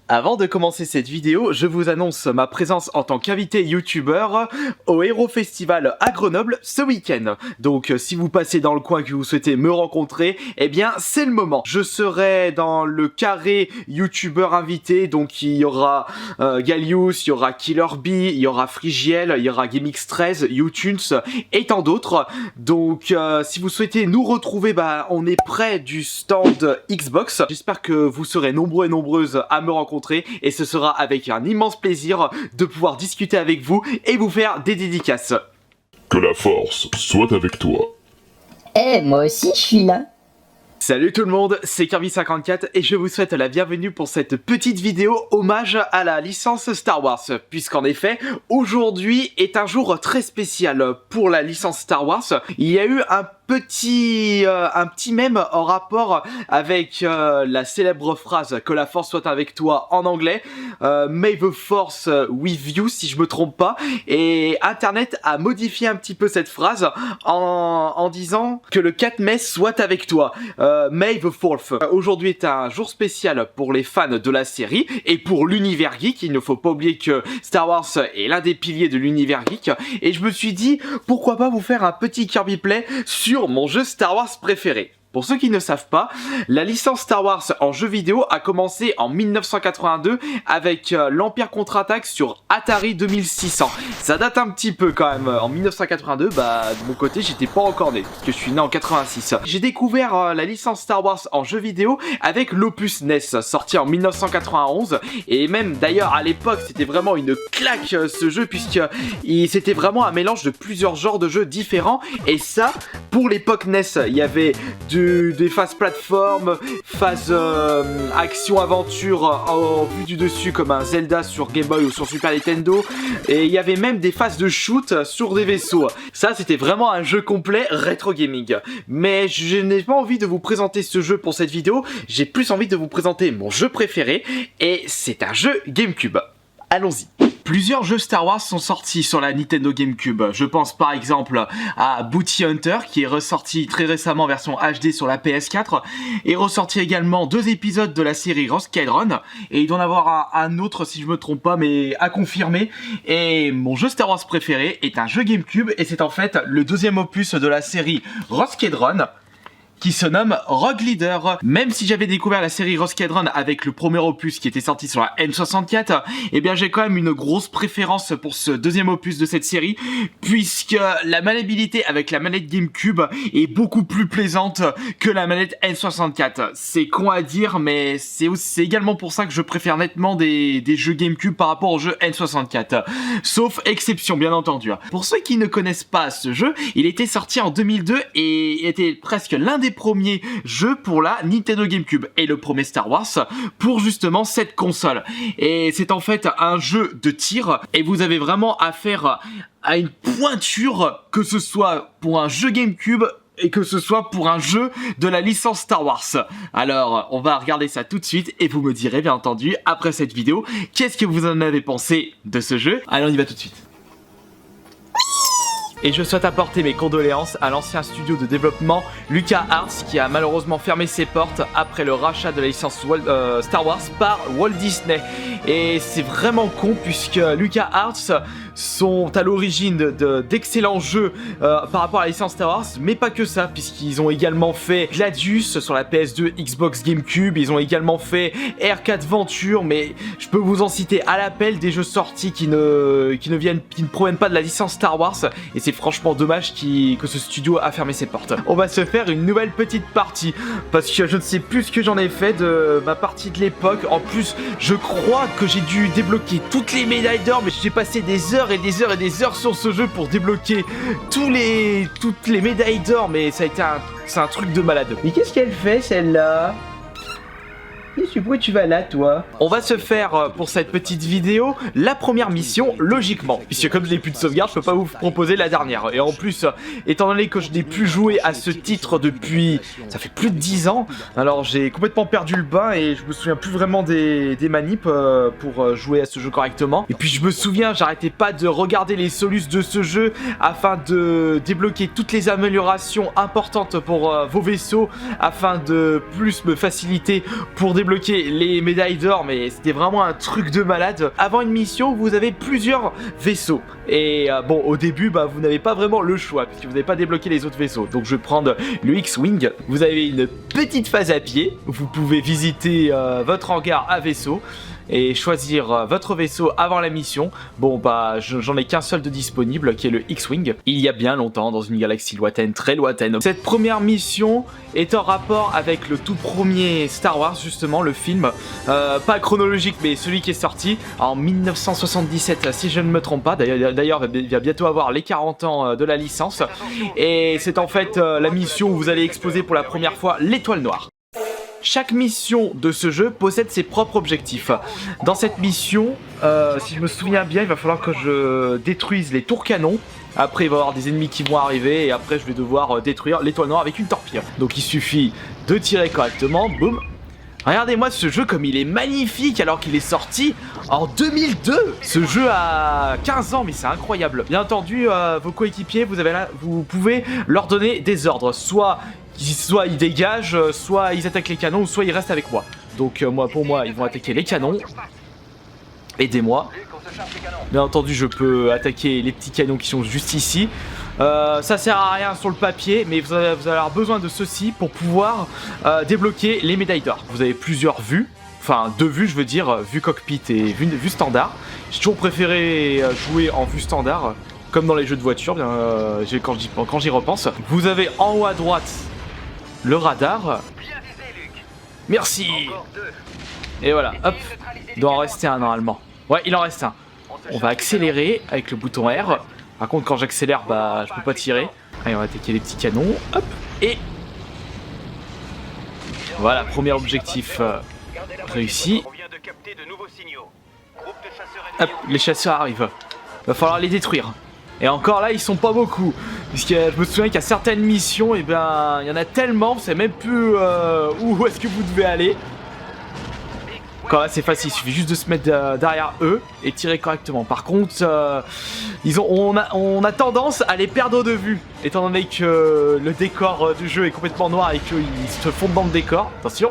Avant de commencer cette vidéo, je vous annonce ma présence en tant qu'invité youtubeur au Hero Festival à Grenoble ce week-end. Donc si vous passez dans le coin que vous souhaitez me rencontrer, eh bien c'est le moment. Je serai dans le carré youtubeur invité, donc il y aura Gallius, il y aura Killer Bee, il y aura Frigiel, il y aura GameX13, YouTunes et tant d'autres. Donc si vous souhaitez nous retrouver, on est près du stand Xbox. J'espère que vous serez nombreux et nombreuses à me rencontrer. Et ce sera avec un immense plaisir de pouvoir discuter avec vous et vous faire des dédicaces. Que la force soit avec toi. Moi aussi je suis là. Salut tout le monde, c'est Kirby54 et je vous souhaite la bienvenue pour cette petite vidéo hommage à la licence Star Wars. Puisqu'en effet, aujourd'hui est un jour très spécial pour la licence Star Wars. Il y a eu un petit mème en rapport avec la célèbre phrase que la force soit avec toi en anglais, May the force with you si je me trompe pas, et internet a modifié un petit peu cette phrase en disant que le 4 mai soit avec toi, May the 4th. Aujourd'hui est un jour spécial pour les fans de la série et pour l'univers geek. Il ne faut pas oublier que Star Wars est l'un des piliers de l'univers geek, et je me suis dit pourquoi pas vous faire un petit Kirby Play sur mon jeu Star Wars préféré. Pour ceux qui ne savent pas, la licence Star Wars en jeu vidéo a commencé en 1982 avec l'Empire contre-attaque sur Atari 2600. Ça date un petit peu quand même. En 1982, de mon côté, j'étais pas encore né, parce que je suis né en 86. J'ai découvert la licence Star Wars en jeu vidéo avec l'Opus NES, sorti en 1991. Et même d'ailleurs à l'époque, c'était vraiment une claque ce jeu, puisque c'était vraiment un mélange de plusieurs genres de jeux différents. Et ça, pour l'époque NES, il y avait des phases plateforme, phases action-aventure en vue du dessus comme un Zelda sur Game Boy ou sur Super Nintendo, et il y avait même des phases de shoot sur des vaisseaux. Ça c'était vraiment un jeu complet rétro gaming. Mais je n'ai pas envie de vous présenter ce jeu pour cette vidéo, j'ai plus envie de vous présenter mon jeu préféré, et c'est un jeu GameCube. Allons-y. Plusieurs jeux Star Wars sont sortis sur la Nintendo GameCube. Je pense par exemple à Bounty Hunter qui est ressorti très récemment en version HD sur la PS4, et ressorti également 2 épisodes de la série Rogue Squadron, et il doit en avoir un autre si je me trompe pas, mais à confirmer. Et mon jeu Star Wars préféré est un jeu GameCube, et c'est en fait le 2e opus de la série Rogue Squadron, qui se nomme Rogue Leader. Même si j'avais découvert la série Rogue Squadron avec le premier opus qui était sorti sur la N64, eh bien j'ai quand même une grosse préférence pour ce 2e opus de cette série, puisque la maniabilité avec la manette GameCube est beaucoup plus plaisante que la manette N64. C'est con à dire, mais c'est également pour ça que je préfère nettement des jeux GameCube par rapport aux jeux N64. Sauf exception, bien entendu. Pour ceux qui ne connaissent pas ce jeu, il était sorti en 2002 et était presque l'un des premiers jeux pour la Nintendo GameCube, et le premier Star Wars pour justement cette console. Et c'est en fait un jeu de tir, et vous avez vraiment affaire à une pointure, que ce soit pour un jeu GameCube et que ce soit pour un jeu de la licence Star Wars. Alors, on va regarder ça tout de suite, et vous me direz bien entendu, après cette vidéo, qu'est-ce que vous en avez pensé de ce jeu. Allez, on y va tout de suite. Et je souhaite apporter mes condoléances à l'ancien studio de développement LucasArts, qui a malheureusement fermé ses portes après le rachat de la licence Star Wars par Walt Disney. Et c'est vraiment con, puisque LucasArts sont à l'origine d'excellents jeux par rapport à la licence Star Wars, mais pas que ça, puisqu'ils ont également fait Gladius sur la PS2, Xbox, GameCube. Ils ont également fait R4 Venture, mais je peux vous en citer à l'appel des jeux sortis qui ne proviennent pas de la licence Star Wars, et c'est franchement dommage que ce studio a fermé ses portes. On va se faire une nouvelle petite partie, parce que je ne sais plus ce que j'en ai fait de ma partie de l'époque. En plus, je crois que j'ai dû débloquer toutes les médailles d'or, mais j'ai passé des heures et des heures et des heures sur ce jeu pour débloquer toutes les médailles d'or, mais ça a été c'est un truc de malade. Mais qu'est-ce qu'elle fait celle-là ? Pourquoi tu vas là, toi? On va se faire pour cette petite vidéo la première mission logiquement, puisque comme je n'ai plus de sauvegarde, je peux pas vous proposer la dernière. Et en plus, étant donné que je n'ai plus joué à ce titre depuis, ça fait plus de 10 ans, alors j'ai complètement perdu le bain et je me souviens plus vraiment des manips pour jouer à ce jeu correctement. Et puis je me souviens, j'arrêtais pas de regarder les solus de ce jeu afin de débloquer toutes les améliorations importantes pour vos vaisseaux, afin de plus me faciliter pour débloquer débloquer les médailles d'or, mais c'était vraiment un truc de malade. Avant une mission, vous avez plusieurs vaisseaux. Et bon, au début, bah, vous n'avez pas vraiment le choix, puisque vous n'avez pas débloqué les autres vaisseaux. Donc je vais prendre le X-Wing. Vous avez une petite phase à pied. Vous pouvez visiter votre hangar à vaisseau et choisir votre vaisseau avant la mission. Bon bah j'en ai qu'un seul de disponible qui est le X-Wing. Il y a bien longtemps dans une galaxie lointaine, très lointaine. Cette première mission est en rapport avec le tout premier Star Wars justement, le film, pas chronologique mais celui qui est sorti en 1977 si je ne me trompe pas. D'ailleurs il va bientôt avoir les 40 ans de la licence et c'est en fait la mission où vous allez exposer pour la première fois l'étoile noire. Chaque mission de ce jeu possède ses propres objectifs. Dans cette mission, si je me souviens bien, il va falloir que je détruise les tours canons. Après, il va y avoir des ennemis qui vont arriver et après, je vais devoir détruire l'étoile noire avec une torpille. Donc, il suffit de tirer correctement. Boum. Regardez-moi ce jeu comme il est magnifique alors qu'il est sorti en 2002. Ce jeu a 15 ans, mais c'est incroyable. Bien entendu, vos coéquipiers, vous pouvez leur donner des ordres. Soit ils dégagent, soit ils attaquent les canons, soit ils restent avec moi. Donc pour moi, ils vont attaquer les canons. Aidez-moi. Bien entendu, je peux attaquer les petits canons qui sont juste ici. Ça sert à rien sur le papier, mais vous allez avoir besoin de ceci pour pouvoir débloquer les médailles d'or. Vous avez plusieurs vues. Enfin, deux vues, je veux dire, vue cockpit et vue standard. J'ai toujours préféré jouer en vue standard, comme dans les jeux de voiture, quand j'y repense. Vous avez en haut à droite le radar. Merci. Et voilà, hop. Il doit en rester un normalement. Ouais, il en reste un. On va accélérer avec le bouton R. Par contre, quand j'accélère, bah, je peux pas tirer. Allez, on va attaquer les petits canons. Hop. Et voilà, premier objectif réussi. Hop, les chasseurs arrivent. Va falloir les détruire. Et encore là, ils sont pas beaucoup. Puisque je me souviens qu'il y a certaines missions, et ben, il y en a tellement, vous savez même plus où est-ce que vous devez aller. Encore là, c'est facile, il suffit juste de se mettre derrière eux et tirer correctement. Par contre, on a tendance à les perdre de vue, étant donné que le décor du jeu est complètement noir et qu'ils se fondent dans le décor. Attention.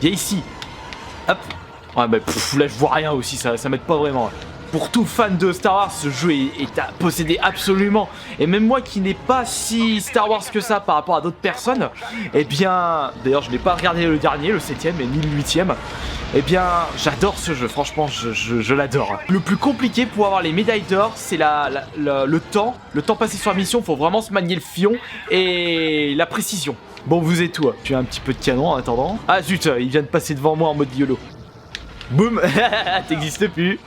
Viens ici. Hop. Ouais, bah, là, je vois rien aussi, ça m'aide pas vraiment. Pour tout fan de Star Wars, ce jeu est à posséder absolument. Et même moi qui n'ai pas si Star Wars que ça par rapport à d'autres personnes, eh bien, d'ailleurs je n'ai pas regardé le dernier, le 7ème et ni le 8ème, eh bien j'adore ce jeu, franchement je l'adore. Le plus compliqué pour avoir les médailles d'or, c'est le temps passé sur la mission, faut vraiment se manier le fion et la précision. Bon, vous êtes où? Tu as un petit peu de canon en attendant. Ah zut, il vient de passer devant moi en mode YOLO. Boum. T'existes plus.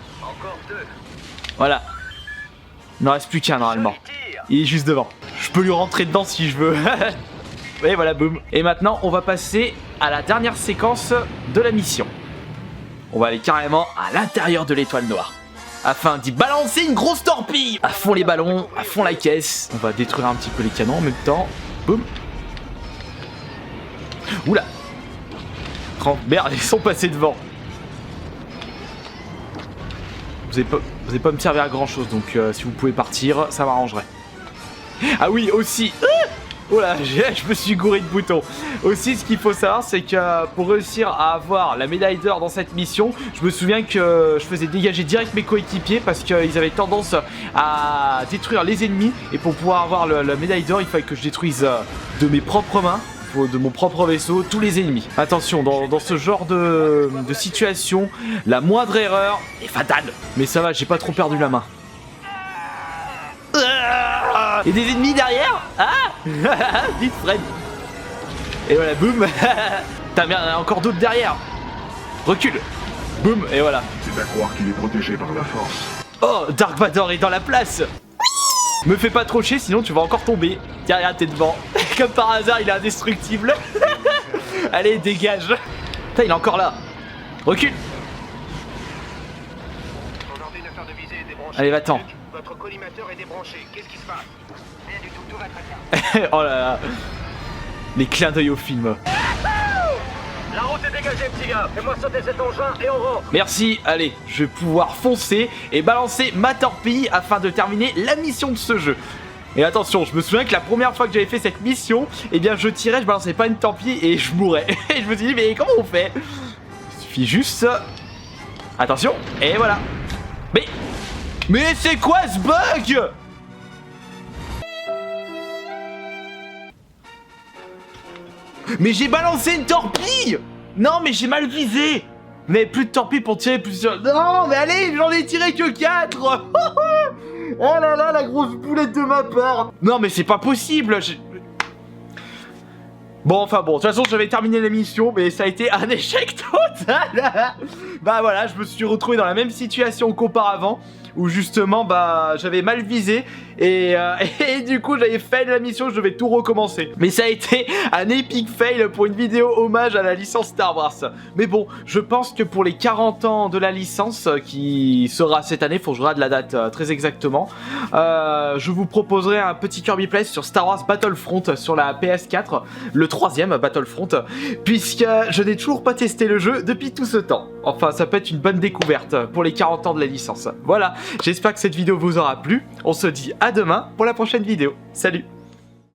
Voilà. Il n'en reste plus qu'un normalement. Il est juste devant. Je peux lui rentrer dedans si je veux. Et voilà, boum. Et maintenant, on va passer à la dernière séquence de la mission. On va aller carrément à l'intérieur de l'étoile noire, afin d'y balancer une grosse torpille. À fond les ballons, à fond la caisse. On va détruire un petit peu les canons en même temps. Boum. Oula. Oh merde, ils sont passés devant. Vous n'allez pas me servir à grand chose, donc si vous pouvez partir, ça m'arrangerait. Ah oui, aussi. Oh là, je me suis gouré de boutons. Aussi, ce qu'il faut savoir, c'est que pour réussir à avoir la médaille d'or dans cette mission, je me souviens que je faisais dégager direct mes coéquipiers parce qu'ils avaient tendance à détruire les ennemis. Et pour pouvoir avoir la médaille d'or, il fallait que je détruise de mes propres mains, de mon propre vaisseau, tous les ennemis. Attention, dans ce genre de situation, la moindre erreur est fatale. Mais ça va, j'ai pas trop perdu la main. Et des ennemis derrière. Ah. Vite Fred. Et voilà, boum. T'as merde, il y en a encore d'autres derrière. Recule. Boum, et voilà. C'est à croire qu'il est protégé par la force. Oh, Dark Vador est dans la place. Me fais pas trop chier, sinon tu vas encore tomber. Tiens, regarde, t'es devant. Comme par hasard, il est indestructible. Allez, dégage. Putain, il est encore là. Recule. Allez, va-t'en. Votre collimateur est débranché. Qu'est-ce qui se passe? Rien du tout, tout va très bien. Oh là là. Les clins d'œil au film. La route est dégagée, petit gars. Fais-moi sauter cet engin et on rentre. Merci, allez, je vais pouvoir foncer et balancer ma torpille afin de terminer la mission de ce jeu. Et attention, je me souviens que la première fois que j'avais fait cette mission, eh bien je tirais, je balançais pas une torpille et je mourais. Et je me suis dit, mais comment on fait? Il suffit juste... Attention, et voilà. Mais c'est quoi ce bug? Mais j'ai balancé une torpille! Non, mais j'ai mal visé! Mais plus de torpilles pour tirer plus... Non, mais allez, j'en ai tiré que 4. Oh là là, la grosse boulette de ma part! Non, mais c'est pas possible! Bon, enfin bon, de toute façon, j'avais terminé l'émission, mais ça a été un échec total. Bah voilà, je me suis retrouvé dans la même situation qu'auparavant, où justement, bah, j'avais mal visé, et du coup, j'avais fail la mission, je devais tout recommencer. Mais ça a été un épique fail pour une vidéo hommage à la licence Star Wars. Mais bon, je pense que pour les 40 ans de la licence, qui sera cette année, faut que je regarde la date très exactement, je vous proposerai un petit Kirby Play sur Star Wars Battlefront sur la PS4, le 3e Battlefront, puisque je n'ai toujours pas testé le jeu depuis tout ce temps. Enfin, ça peut être une bonne découverte pour les 40 ans de la licence. Voilà, j'espère que cette vidéo vous aura plu. On se dit à demain pour la prochaine vidéo. Salut!